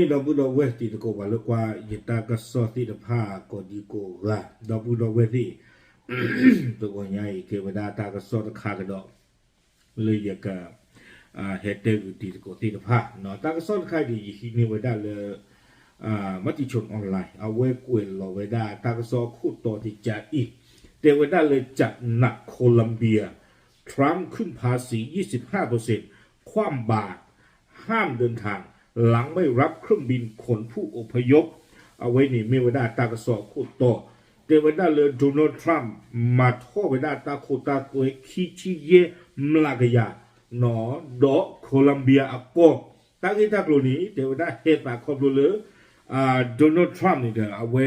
เราบุดเวทีตะโกว่าลูกว่ายิตากระสอที่ตะผ้าก็ดีโกว่าเราบุดเวทีตัวใหญ่เทวดาตากระสอตะคากระดอกเลยอยากกะเฮดเตอร์ที่ตะโกที่ตะผ้าเนาะตากระสอใครดีที่นี่ไว้ได้เลยมติชนออนไลน์เอาไว้กวนเราไว้ได้ตากระสอคู่ต่อที่จะอีกเทวดาเลยจัดหนักโคลัมเบียทรัมป์ขึ้นภาษี 25%คว่ำบาตรห้ามเดินทางหลังไม่รับเครื่องบินขนผู้อพยพเอาไว้นี่เมวดาตากระสอบคู่ต่อเทวดาเลยโดนัลด์ทรัมป์มาโทษเวดาตาโคตาตัวคิชิเยมลากยาหนอดอโคลัมเบียอากอตากิตากโลนี้เทวดาเฮตมาครบเลยโดนัลด์ทรัมป์นี่เด้อเอาไว้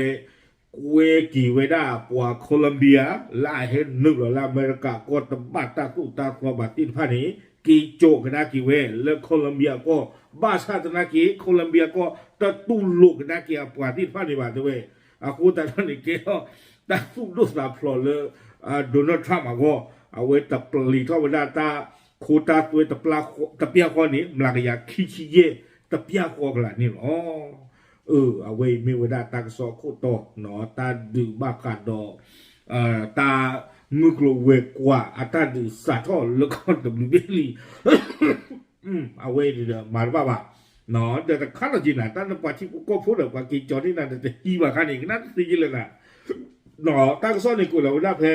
เวกีเวดาปัวโคลัมเบียลาเห็นนึกหรอละอเมริกาก็ตบบัตตากุตาครบัตตินพานี้กีโจกันนะกีเวแล้วโคลัมเบียก็บ้าชาตินะกีโคลัมเบียก็ตะตุลุกนะกีปัวตินพานี้บาด้วยอากูแต่ตอนนี้เกี่ยวตาทุกดุสลาพลอเลยโดนัลด์ทรัมป์ก็เอาไว้ตะปลีทอเวดาตาโคตาตัวตะปลาตะเปียกอนี้มลากยาคิชิเยตะเปียกอกละนี่อ๋อเอาไว้มีเวลาตากสอโคตอกเนาะตาดื้อบากาดอตามึกโลเวกว่าตาดื้อสาทอแล้วก็ตบลูเบลีเอาไว้ดีเด้อมาบ้าเนาะแต่ขั้นจริงนะตาปัจจุบันก็พูดแบบว่ากินจอนี่นั่นแต่อีว่าขั้นอีกนั่นสิเลยนะเนาะตากสอนี่กูเราได้แพ้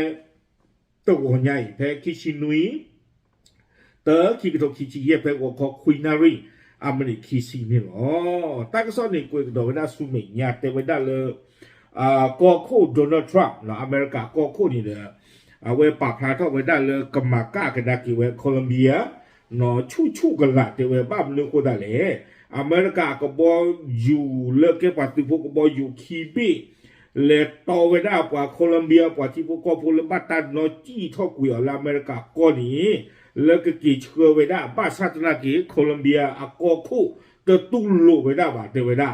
ตัวหัวใหญ่แพ้คิชินุยเตอคิกโตคิชิเย่แพ้ว่าเขาคุยนารีอเมริกีซีนี่หรอตากสอนนี่กูก็โดนได้สุเมียเตเวด้เลยก็คู่โดนัลด์ทรัมป์เนาะอเมริกาก็คู่นี่เลยเวปากพลาดเวด้เลยกมาก้ากันได้กี่เวโคลัมเบียเนาะชูกันละเตเวบ้ามันก็ได้เลยอเมริกาก็บอกอยู่เลิกเก็บปัตติพวกก็บอกอยู่คีบีเลตโตเวด้ากว่าโคลัมเบียกว่าที่พวกก็พูดเรื่องบัตรนอจี้ท่อกุยอเมริกาก็นี้แล้วก็กี่เชื่อไว้ได้บ้านชาตินากีโคลัมเบียอาโกคู่จะตุ้งลุไว้ได้บ้างเทไว้ได้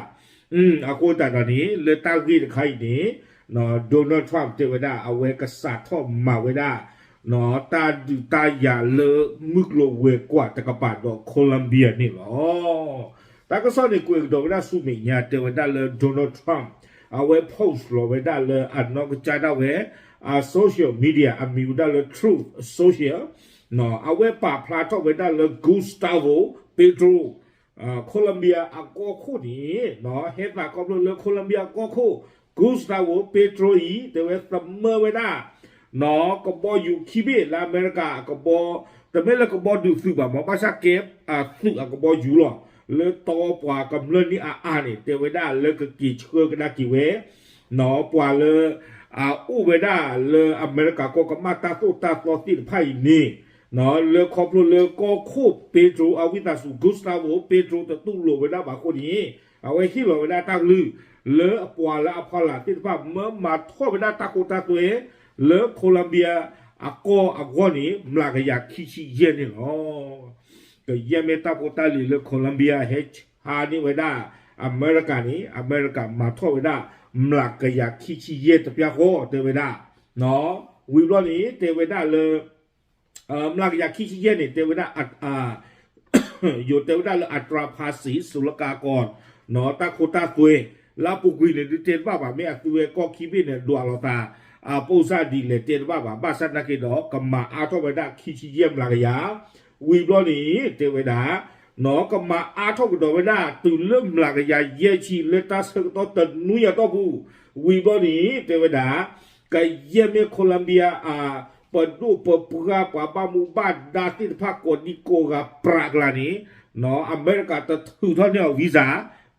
อาโกแต่ตอนนี้เลยตั้งที่ใครนี้เนาะโดนัลด์ทรัมป์เทไว้ได้เอาไว้กษัตริย์ท่อมาไว้ได้เนาะตาอย่าเลอะมึกโลเวกว่าตะกบาดดอกโคลัมเบียนี่หรอแต่ก็สอนในกูดอกได้สุเมียเทไว้ได้เลยโดนัลด์ทรัมป์เอาไว้โพสต์โลไว้ได้เลยอันนอกจากได้เว้โซเชียลมีเดียมีได้เลย Truth Socialเนาะเอาไว้ป่าพลาทไว้ได้เลยกูสตาโวเปโตรโคลัมเบียอาโกคู่นี้เนาะเฮ็ดมาก็เลยโคลัมเบียก็คู่กูสตาโวเปโตรอีแต่ว่าซัมเมอร์ไว้ได้เนาะก็บออยู่คิเบลอเมริกาก็บอแต่ไม่แล้วก็บอดูสึกแบบมาชาเก็บสึกก็บออยู่หรอเลยต่อกว่ากับเรื่องนี้นี่แต่ไว้ได้เลยก็กี่เชื่อกันได้กี่เวเนาะกว่าเลยอู้ไว้ได้เลยอเมริกาก็มาตาโตตาฟลอตินไพ่นี่เนาะเลคอปเลก็คู่เปโตรอาวิตาสุกุสตาโวเปโตรตะตุ้งโลเวลาบาคนนี้เอาไว้ที่โลเวลาตั้งลือเลปวาและอพอลาที่ภาพเมื่อมาทอดเวลาตาโคตาตัวเลโคลัมเบียอากอนี้มลากยาคิชิเยนี่เนาะก็เยเมตาโคตาลีเลโคลัมเบียเฮชฮานี่เวลาอเมริกานี้อเมริกามาทอดเวลามลากยาคิชิเยตะเปียโคเตเวลาเนาะวิวนี้เตเวลาเลยมลากยาคิชิเยนี่เตวดาอยู่เตวดาเลยอัตราภาษีศุลกากรเนาะตาโคตาตัวลาปุกุยเนี่ยเจนว่าไม่ตัวก็คิบิเนี่ยดัวเราตาปูซาดีเลยเจนว่าบ้าสันนักเดอกำมาอาทวดาคิชิเยมลากยาวิบลอนี้เตวดาเนาะกำมาอาทวดาตื่นเริ่มลากยาเยชีเลตาเซกตัวตันนุยตัวผู้วิบลอนี้เตวดาก็เยเมโคลัมเบียเปิดดูเปิดปลาปลาบามูบ้านดาติภาคกนิโกกับปรากลานี้เนาะอเมริกาจะถือท่าเนี่ยวีซ่า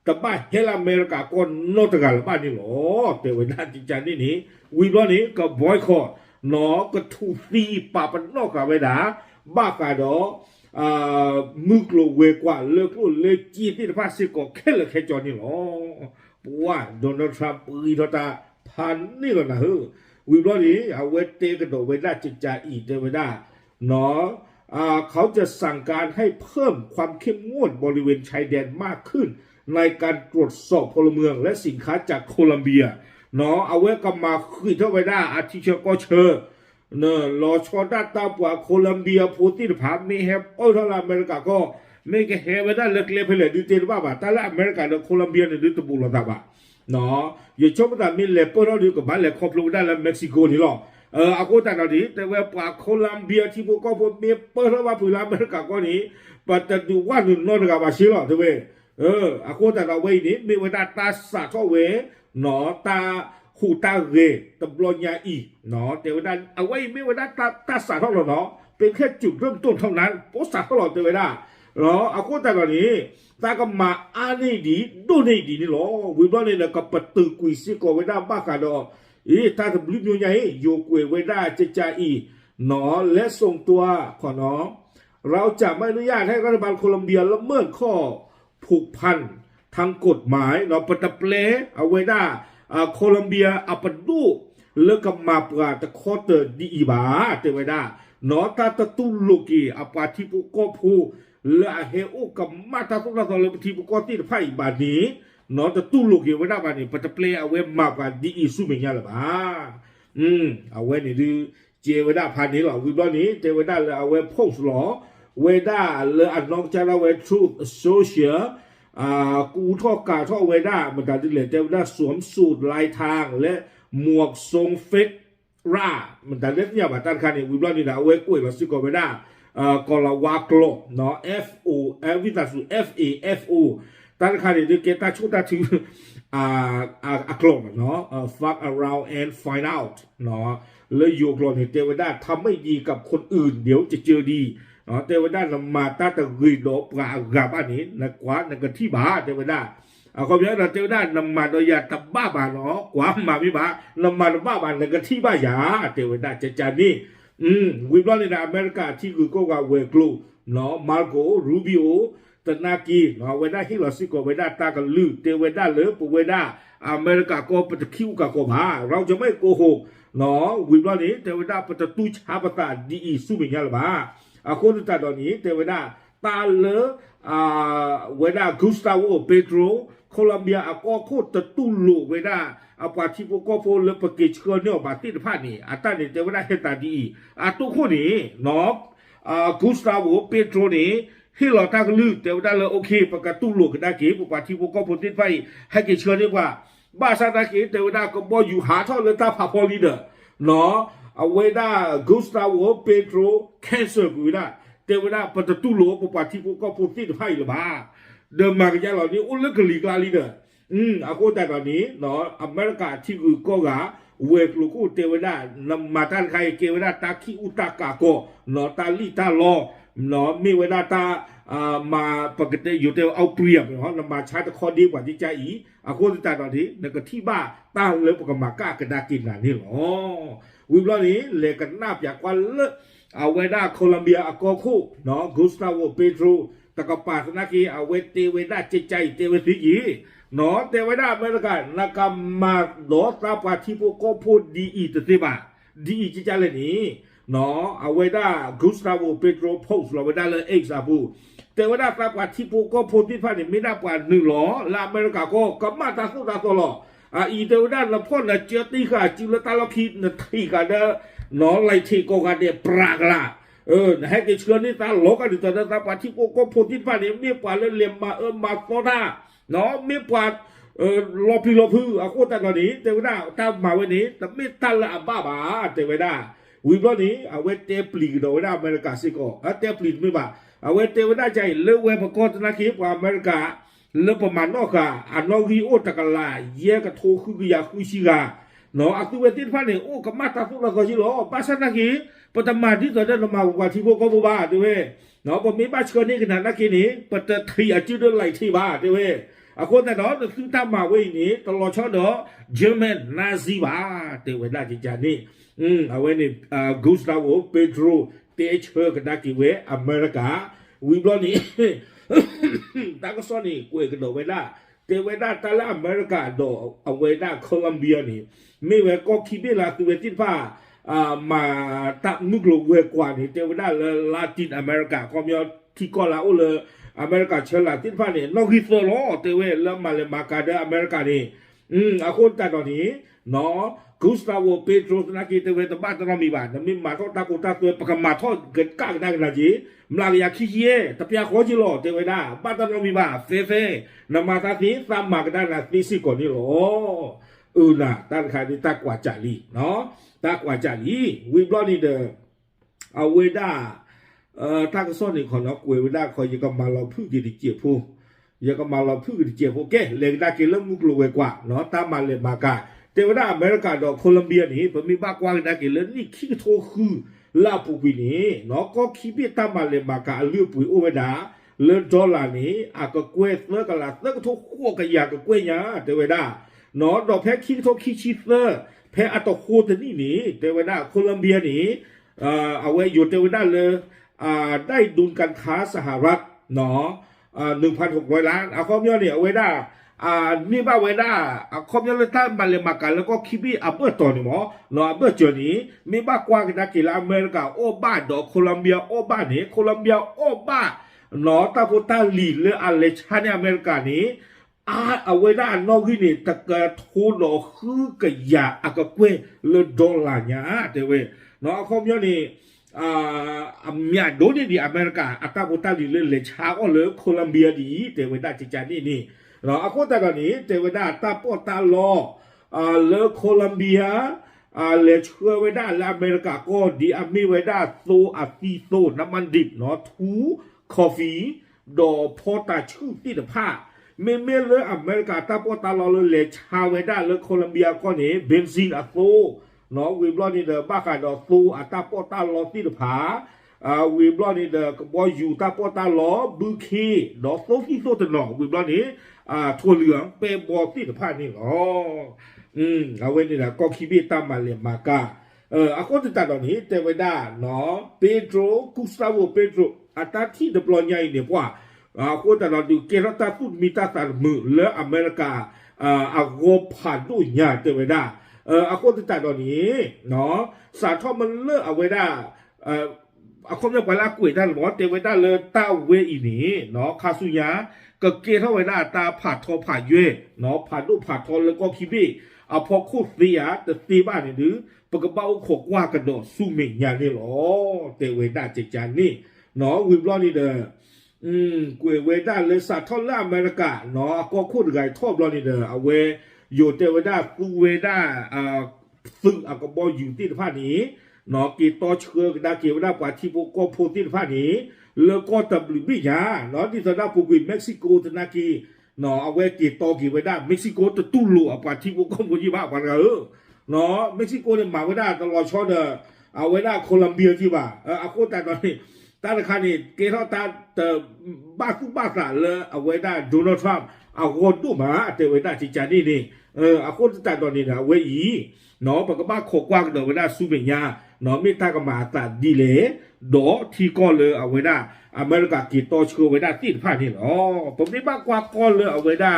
แต่บ้านเฮลอเมริกาก็โนตกันบ้านนี่หรอแต่เวลาจริงจังนี่วิบลอนี้ก็บอยคอตเนาะก็ถูกตีป่าปนนอกกับเวลาบ้ากาดอมึกโลเวกว่าเลิกลุ่นเลิกจีที่ภาคสิก็แค่เลยแค่จอนี่หรอปัวโดนัลด์ทรัมป์ปืนทอตาพันนี่ก็นะเฮ้วิบลอนี้เอาเวเตกระโดดเวลาจิตใจอีเดเวลาเนาะเขาจะสั่งการให้เพิ่มความเข้มงวดบริเวณชายแดนมากขึ้นในการตรวจสอบพลเมืองและสินค้าจากโคลัมเบียเนาะเอาไว้ก็มาคุยเท่าไว้ได้อาทิเชก็เชอเนาะรอชอด้าตาปัวโคลัมเบียโพติภาพมีแฮปเท่าอเมริกาก็ ไม่แค่เฮเวด้าเลิกเลี้ยไปเลยดูเตลบ้าบ่าแต่ละอเมริกาและโคลัมเบียเนี่ยดูตัวบุรุษบ้าเนาะอย่าชอบแต่มีเล็บเปิดเราดูกับบ้านเล็บคอฟลูด้าและเม็กซิโกนี่หรออากูแต่เราดีแต่ว่าปากโคลัมเบียที่พวกก็พวกมีเปิดเราว่าผู้ละอเมริกาก็นี้ปัจจุบันว่าหนึ่งนอนกับว่าชิลล์ด้วยอากูแต่เราเว้ยนี้มีเวลาตาสาทเวเนาะตาหูตาเรตบลอนยาอีเนาะแต่ว่าเอาไว้ไม่เวลาตาสาทเราเนาะเป็นแค่จุดเริ่มต้นเท่านั้นโพสต์ตลอดแต่เวลาเนาะอากูแต่เรานี้ตาก็มาอันนี้ดีดูนี่ดีนี่หรอวิบัติเนี่ยก็ปัตตุกุยสิก็เวลาบ้ากันดอตาจะบลิบอยู่ไงโยกุยเวลาจะใจอีเนาะและส่งตัวขอเนาะเราจะไม่อนุญาตให้รัฐบาลโคลอมเบียละเมิดข้อผูกพันทางกฎหมายเนาะปตะเปลเอาไว้ได้โคลอมเบียอัปดูเลิกกับมาปราตะคอเตอร์ดีอีบาเตไว้ได้เนาะตาตะตุลุกีอปาทิปุโกพูและเฮโอกับมาตาตุลาตอเลปทิปุโกติไพ่บานี้เนาะตะตุลุกีไว้ได้บานี้ปตะเปลเอาไว้มาปราดีอีสุเมียละบ้าเอาไว้นี่ดูเจไว้ได้พันนี้หรอวิบนี้เจไว้ได้เลยเอาไว้โพสหรอเวด้าเลยอันน้องจะเราไว้ Truth Social กูท่อกาท่อเวด้ามันการที่เหลือเจ้าด้าสวมสูทลายทางและหมวกทรงเฟกรามันการเล่นเนี่ยแบบตันคันนี่วิบลอนี่นะเวกุ้ยมาซิกเวด้ากอลาวากโลเนาะ FO วิตาสุ FO ตันคันนี่ดูเกต้าชุดตาถึงกลมเนาะfuck around and find out เนาะเลยโยกลนี่เทวดาทำไม่ดีกับคนอื่นเดี๋ยวจะเจอดีเทวดานำมาตาตะกีโลปลากราบอันนี้นักกว่านักที่บ้าเทวดาเขาเรียกเราเทวดานำมาโดยยาตับบ้าบาเนาะกว่ามาไม่บ้านำมาบ้าบานักที่บ้ายาเทวดาจะจานี่วิบลอนในอเมริกาที่คือก็ว่าเวกลูเนาะมาร์โกรูบิโอตนากีเนาะเวด้าฮิลซิโกเวด้าตากันลือเทวดาเลือปเวด้าอเมริกาก็ปฏิคิวกับก็บ้าเราจะไม่โกหกเนาะวิบลอนนี้เทวดาปฏิตุชาปตาดีอีสุบิญญาลบ้าคนที่ตัดตอนนี้เทวดาตาเลเวด้ากุสตาโวเปโตรโคลัมเบียก็โคตรตุลูเวด้าปาทิโปก็โฟเลปเกจเกอร์เนอร์บาติดพานี่ตอนนี้เทวดาเฮตาดีตุคนนี้เนาะกุสตาโวเปโตรนี่ที่เราตั้งลือเทวดาเลยโอเคประกาศตุลูกันได้กี่ปาทิโปก็โฟติดไปให้เกจเกอร์เนอร์ว่าบ้าซาตากีเทวดาก็บอกอยู่หาท่อเลยตาพาพอลีเดอร์เนาะเวด้ากุสตาโวเปโตรแคนเซอร์กูได้เทวดาปฏิตุโลปปาทิโปก็โฟติดไปหรือบ้าเดิมมากันยาเหล่านี้อุ้นเลิกลีกลาลีเดอร์กูแต่ตอนนี้เนาะอเมริกาที่คือก็กะเวกลูกูเทวดานำมาตันใครเทวดาตาคิอุตากาโกเนาะตาลีตาลอเนาะมีเวลาตามาปกติอยู่แต่เอาเปรียบเนาะนำมาใช้ตะคอดีกว่าที่ใจอีกูแต่ตอนนี้นั่นก็ที่บ้าตั้งเลยปกมากากระดากินน่ะนี่หรอวิบลอนี้เลกันนาบอยากว่าเลิกเอาเวด้าโคลัมเบียก็คู่เนาะกุสตาโวเปโตรตะกปาสนากีเอาเวเทวดาใจเทวสิกีเนาะเทวดาเมริกันนักมาโดตาปาทิโปก็พูดดีอีตติบาดีอีจิจาเลนี้เนาะเอาเวด้ากุสตาโวเปโตรโพสเราเวด้าเลยเอ็กซ์อาบูเทวดาตาปาทิโปก็พูดที่พันนี่ไม่ได้กว่าหนึ่งหรอลาเมริกาก็กมาตาสุตาตลออีเทวดาละพ่อนะเจติกาจิลตาลคิดนะที่กันเนาะเนาะไลทีโกกันเดปรากลาให้เกิดเชื้อนี่ตาโลกันดิตอนนั้นตาปาทิโกก็พูดที่พันนี่มีกว่าเลี้ยมมามาโซดาเนาะมีกว่ารอพี่กูแต่ตอนนี้เทวดาตามมาวันนี้แต่ไม่ตันละบ้าเทวดาวิบลอนี้เอาไว้เตปลีโดยอเมริกาสิโก้เตปลีไม่บ้าเอาไว้เทวดาใจเลือกเวพกตนาคีกว่าอเมริกาเลือกประมาณนอกค่ะอันนอกฮีโอตะกันลายเย่กับโทคือยาคุชิกาเนาะอักตุเวตินพันเนี่ยโอ้กับมาตาตุลาก็จิโร่ภาษานาคีปฐมาที่ตอนนั้นมาว่าที่พวกก็บ้าด้วยเนาะผมมีบ้านชนี้ขนาดนักนี้ปฐทีอาจิเดไลที่บ้าด้วยคนแต่เนาะคือทำมาเว้ยนี่ตลอดช่วงเนาะเยอรมันนาซีบ้าเทวดาจิจานี่เอาไว้นี่กุสตาโวเปโตรเตชเฮกันนักกิเวอเมริกาวิบลอนี่ตาก็ซ้อนนี่กูเอกโดเวด้าเทวดาตาละอเมริกาโดเอาเวด้าโคลัมเบียนี่ไม่เวก็คิดได้ละคือเวทิฟ้ามาตักนุกโลเวกว่านี่เทวดาลาตินอเมริกาก็มีที่ก็ละอุเลยอเมริกาเชลลาตินฟ้านี่นอกฮิตโลเทเวแล้วมาเลยมากาเดอเมริกานี่คนแต่ตอนนี้เนาะ กุสตาโวเปโตรสนากีเตเวตบ้านตรอมีบานมีมาทอตาโกตาตัวปะกมาทอเกิดก้างได้กันจีมลาอยากขี้เย่ตะเปียขอจิโลเตเวดาบ้านตรอมีบาเฟ่นามาตาทีตามมากันได้นะตีสิก่อนนี่หรอน่ะตาใครที่ตากว่าจารีเนาะตากว่าจารีวิบลอนี่เดอเอาเวดาถ้าก็ซ่อนนี่คนเนาะกวยเวดาคอยยังก็มาเราพึ่งดีเจียผู้ยังก็มาเราพึ่งดีเจียผู้แก่เลยได้กินเริ่มมุกลงไปกว่าเนาะตามมาเลยมากาเทวดาอเมริกาดอกโคลัมเบียนี่ผมมีบ้ากว้างได้กินแล้วนี่ขี้โทคือลาปูปีนี่เนาะก็ขี้เบี้ยตามมาเลยมากาเลือปุ๋ยโอเวดาเลือดอลลาร์นี่อากกวยเลือกละเลือกโทขั้วกันยากกวยเนี่ยเทวดาเนาะดอกแพ้ขี้โทขี้ชีเซอร์แพ้อัตโคตนี่เทวดาโคลัมเบียนี่เอาไว้อยู่เทวดาเลยได้ดุลการค้าสหรัฐเนาะ1,600 ล้านเอาข้อมูลเนี่ยเอาไว้ได้นี่บ้าไว้ได้คอมยอลต้ามาเลมากันแล้วก็คิบีอัปเปอร์ตอนนี้หมอเนาะอัปเปอร์จอนี้มีบ้ากว่ากันนักกีฬาอเมริกาโอบ้าดอกโคลัมเบียโอบ้าเนี่ยโคลัมเบียโอบ้าเนาะตาโพตาลีหรืออะไรชาเนี่ยอเมริกานี้เอาไว้ได้นอกที่นี่ตะกะทูโลคือกะยาอากะเกวเลดอลลาร์เนี่ยเดี๋ยวเนาะคอมยอนี่มีโดนี่ดีอเมริกาตาโพตาลีเลยชาก็เลยโคลัมเบียดีเดี๋ยวได้จิจานี่เราอากูแต่ก่อนนี้เทวดาตาปอตาลอเลโคลัมเบียเลเชื่อไว้ได้และอเมริกาก็ดีมีไว้ได้โซอาติโซน้ำมันดิบเนาะทูคอฟฟี่ดอพอตาชื่อที่เดผ้าเมื่อเลยอเมริกาตาปอตาลอเลยชาไว้ได้เลโคลัมเบียก็นี้เบนซินอะโซเนาะวิบลอนี่เดบ้าขายดอโซอาตาปอตาลอที่เดผ้าวิบลอนี่เดบอยอยู่ตาปอตาลอบุคีดอโซที่โซตนอวิบลอนี่ถั่วเหลืองเป็นบอที่ผ้านี่หรอเอาไว้นี่แหละก็คิดตามมาเลยมากาอากูจะตัดตอนนี้เทวดาเนาะเปโตรกุสตาโวเปโตรอัตราที่เดปลอยใหญ่เนี่ยว่าอากูจะเราดูเกลตาตุมิตาตามือและอเมริกาอากูผ่านด้วยเนี่ยเทวดาอากูจะตัดตอนนี้เนาะสารทอมันเลิกเอาไว้ได้อาคมจะไปลากกุยได้หรือว่าเทวดาเลยตาเวอีนี้เนาะคาสุยาก็เกี่ยวไว้ได้ตาผ่าทอผ่าเย่เนาะผ่าดูผ่าทอแล้วก็คิบีพอคู่เสียแต่ตีบ้านนี่หรือปกเบ้าขกว่ากระโดดสู้เมียนี่หรอเตเวด้าเจจานนี่เนาะวิบล้อนี่เด้อกุยเวด้าเลยสัตว์ทอดล่าอเมริกาเนาะก็คู่ไก่ทอดล้อนี่เด้อเอาเวอยู่เตเวด้ากูเวด้าซึ่งก็บออยู่ที่ผ้านี้เนาะกีต่อเชื่อกันได้เกี่ยวได้กว่าที่พวกก็พูดที่ผ้านี้แล้วก็ตบลิบิยาเนาะที่สนามปุกุยเม็กซิโกตนากีเนาะเอาไว้กีต่อกี่ไว้ได้เม็กซิโกตะตุ้ลูกว่าที่พวกก็พูดยี่บ้ากันเนาะเม็กซิโกเนี่ยมาไว้ได้ตลอดช่อเดอเอาไว้ได้โคลัมเบียที่ว่าอาโคแต่ตอนนี้ตาละคันนี่เกท่าตาแต่บ้าคุบ้าสาเลยเอาไว้ได้โดนัลด์ทรัมป์เอาคนดูมาแต่ไว้ได้จิจานี่อาโคแต่ตอนนี้นะไว้อีเนาะปกบ้าโคกว้างเดอไว้ได้ซูเบียเนาะไม่ตากมาตัดดีเลยดอที่ก็เลยเอาไว้ได้อเมริกากีโตเชื่อไว้ได้ที่ผ่านนี่เนาะผมนี่บ้ากว่าก็เลยเอาไว้ได้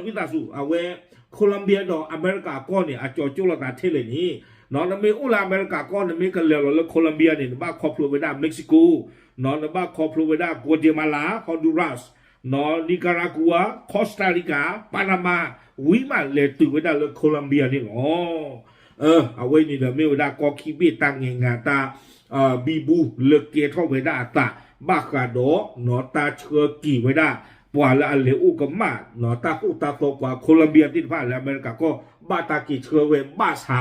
วิตาสูเอาไว้โคลัมเบียดออเมริกาก็เนี่ยอาจจะจุลตาเทเลนี่เนาะนั่นไม่อุลาอเมริกาก็เนี่ยไม่กันเลยแล้วโคลัมเบียเนี่ยบ้าครอบครัวไว้ได้เม็กซิโกเนาะบ้าครอบครัวไว้ได้กัวเตมาลาฮอนดูรัสเนาะนิการากัวคอสตาริกาปานามาวิมาเลยตื่นไว้ได้เลยโคลัมเบียนี่เนาะเอาไว้นี่เดี๋ยวไม่ได้ก็คิดบีตั้งงานตาบีบูเลือกเกท่อไว้ได้ตาบ้ากาโดเนาะตาเชื่อกี่ไว้ได้ปว่าละอันเลวก็มาเนาะตาคู่ตาโตกว่าโคลัมเบียที่ผ่านแล้วอเมริกาก็บ้าตากี่เชื่อไว้บ้าสา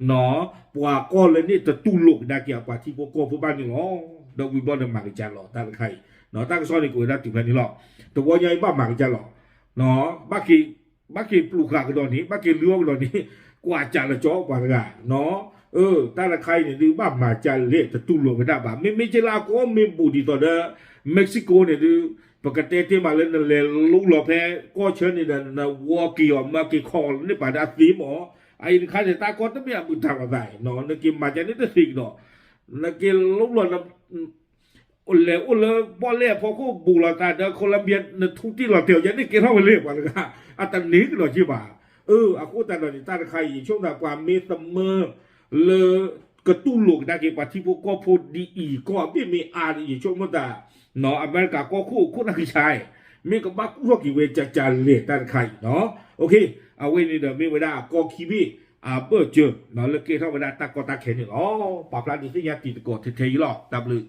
เนาะปว่าก็เลยนี่จะตุ้ลุกได้เกี่ยวกับที่พวกโก้พวกบ้านนี่เนาะเดี๋ยววิบลอนมากิจารหรอตาใครเนาะตาก็ซ้อนในกูได้ถึงแค่นี้หรอกตัวว่าใหญ่บ้ามากิจารหรอเนาะบ้ากี่ปลูกขากระดอนนี้บ้ากี่เลี้ยวกระดอนนี้กว่าจะละจ่อกว่าละเนาะตาละใครเนี่ยดูบ้ามาจะเละจะตุ้ลุกไม่ได้บ้าไม่เจลาก็ไม่บูดีต่อเด้อเม็กซิโกเนี่ยดูปกติที่มาเล่นนั่นเลยลูกหล่อแพ้ก็เชิญนี่นะวัวกี่ออกมากี่คอนี่ป่าดาสีหมอไอ้ข้าจะตาก็ต้องไม่เอาบุญทำอะไรเนาะนักกินมาจากนี่จะสิ่งเนาะนักกินลูกหล่อนะอุ่นเลยบอลเล่พอเขาบุกเราตาเด้อโคลัมเบียนทุกที่เราเที่ยวยันนี่กินเท่าไปเรียกว่าเลยค่ะอัตนี้ก็เราชิบ่าอากูแต่เราเนี่ยตาใครช่วงแต่ความมีเสมอเลยกระตุ้นลูกได้กี่ปฏิบุกก็พูดดีอีก็ไม่มีอาดีช่วงเมื่อแต่เนาะอเมริกาก็คู่นักชาย มีก็บักพวกกี่เวจะเลตันไข่เนาะโอเคเอาไว้นี่เด้อมีเวลาก็คีบีเปิดเจอเนาะแล้วเกเท่าเวลาตะกอตะเข็นอ๋อปาปลาดิสิยาติตะกอเทๆหรอกตับเลย